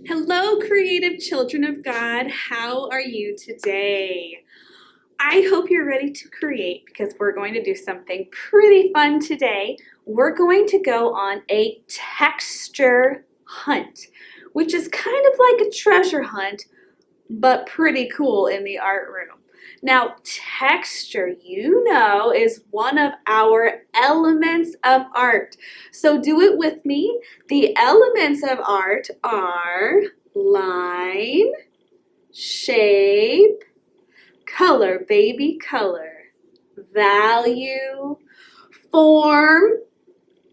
Hello, creative children of God. How are you today? I hope you're ready to create because we're going to do something pretty fun today. We're going to go on a texture hunt, which is kind of like a treasure hunt, but pretty cool in the art room. Now, texture, is one of our elements of art. So do it with me. The elements of art are line, shape, color, baby color, value, form,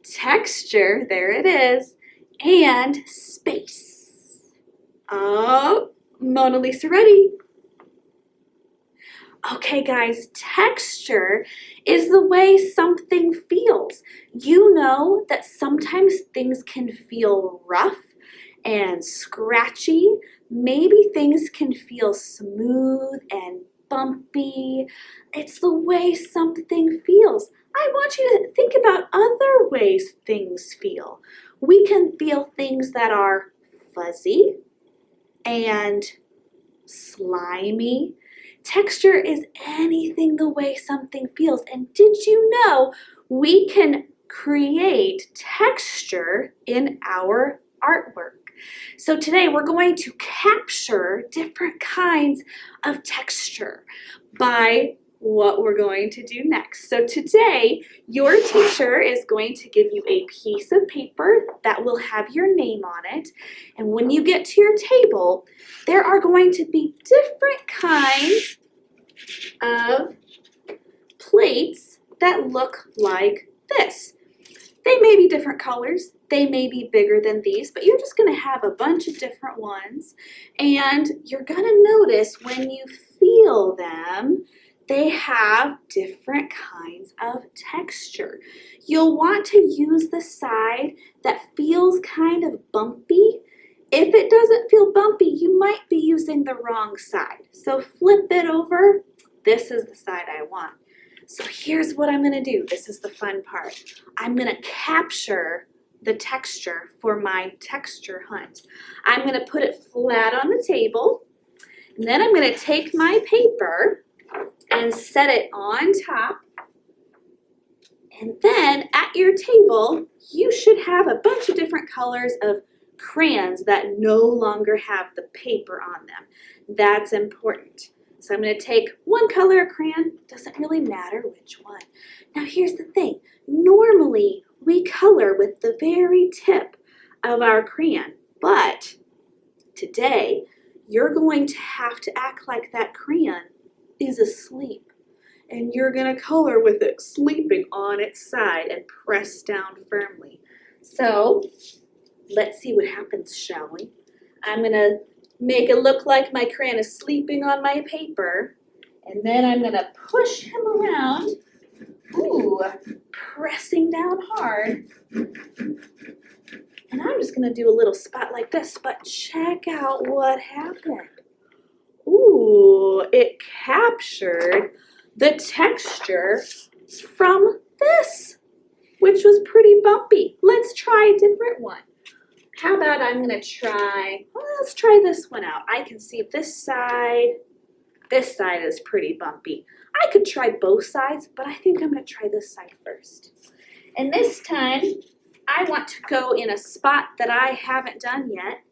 texture, there it is, and space. Oh, Mona Lisa ready? Okay guys, texture is the way something feels. You know that sometimes things can feel rough and scratchy. Maybe things can feel smooth and bumpy. It's the way something feels. I want you to think about other ways things feel. We can feel things that are fuzzy and slimy. Texture is anything the way something feels. And did you know we can create texture in our artwork? So today we're going to capture different kinds of texture by what we're going to do next. So today, your teacher is going to give you a piece of paper that will have your name on it. And when you get to your table, there are going to be different kinds of plates that look like this. They may be different colors, they may be bigger than these, but you're just gonna have a bunch of different ones. And you're gonna notice when you feel them, they have different kinds of texture. You'll want to use the side that feels kind of bumpy. If it doesn't feel bumpy, you might be using the wrong side. So flip it over. This is the side I want. So here's what I'm gonna do. This is the fun part. I'm gonna capture the texture for my texture hunt. I'm gonna put it flat on the table, and then I'm gonna take my paper and set it on top. And then at your table, you should have a bunch of different colors of crayons that no longer have the paper on them. That's important. So I'm going to take one color of crayon, doesn't really matter which one. Now here's the thing, normally we color with the very tip of our crayon, but today you're going to have to act like that crayon is asleep. And you're going to color with it sleeping on its side and press down firmly. So let's see what happens, shall we? I'm going to make it look like my crayon is sleeping on my paper. And then I'm going to push him around. Ooh, pressing down hard. And I'm just going to do a little spot like this. But check out what happened. Ooh, it captured the texture from this, which was pretty bumpy. Let's try a different one. How about I'm gonna try, let's try this one out. I can see this side is pretty bumpy. I could try both sides, but I think I'm gonna try this side first. And this time, I want to go in a spot that I haven't done yet.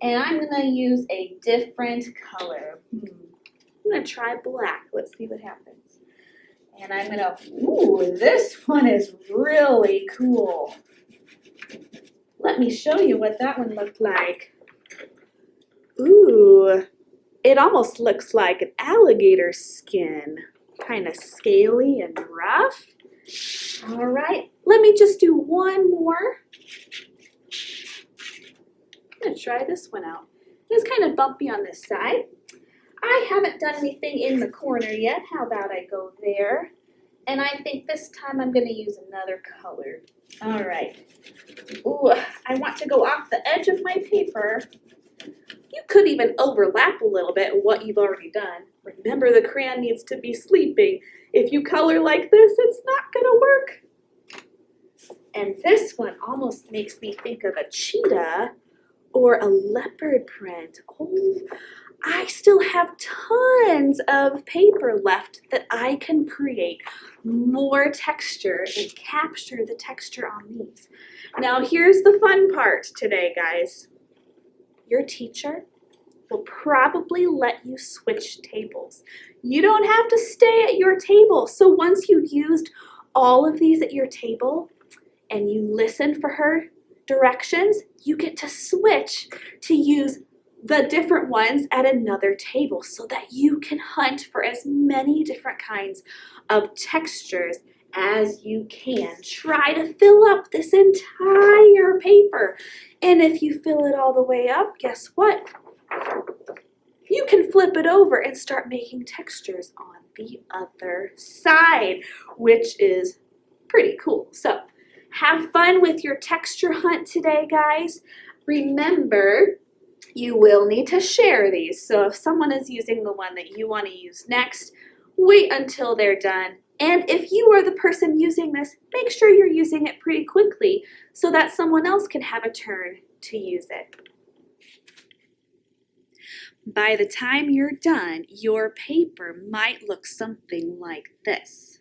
And I'm gonna use a different color. I'm gonna try black. Let's see what happens. And I'm gonna, ooh, this one is really cool. Let me show you what that one looked like. Ooh, it almost looks like an alligator skin. Kind of scaly and rough. All right, let me just do one more. I'm gonna try this one out. It's kind of bumpy on this side. I haven't done anything in the corner yet. How about I go there? And I think this time I'm gonna use another color. All right. Ooh, I want to go off the edge of my paper. You could even overlap a little bit what you've already done. Remember, the crayon needs to be sleeping. If you color like this, it's not gonna work. And this one almost makes me think of a cheetah or a leopard print. Oh, I still have tons of paper left that I can create more texture and capture the texture on these. Now here's the fun part today, guys. Your teacher will probably let you switch tables. You don't have to stay at your table. So once you've used all of these at your table and you listen for her directions, you get to switch to use the different ones at another table so that you can hunt for as many different kinds of textures as you can. Try to fill up this entire paper. And if you fill it all the way up, guess what? You can flip it over and start making textures on the other side, which is pretty cool. So have fun with your texture hunt today, guys. Remember, you will need to share these. So if someone is using the one that you want to use next, wait until they're done. And if you are the person using this, make sure you're using it pretty quickly so that someone else can have a turn to use it. By the time you're done, your paper might look something like this.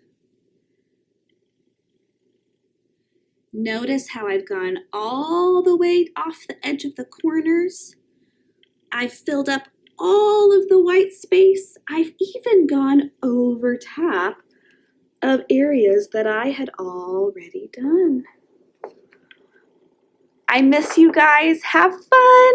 Notice how I've gone all the way off the edge of the corners. I've filled up all of the white space. I've even gone over top of areas that I had already done. I miss you guys. Have fun!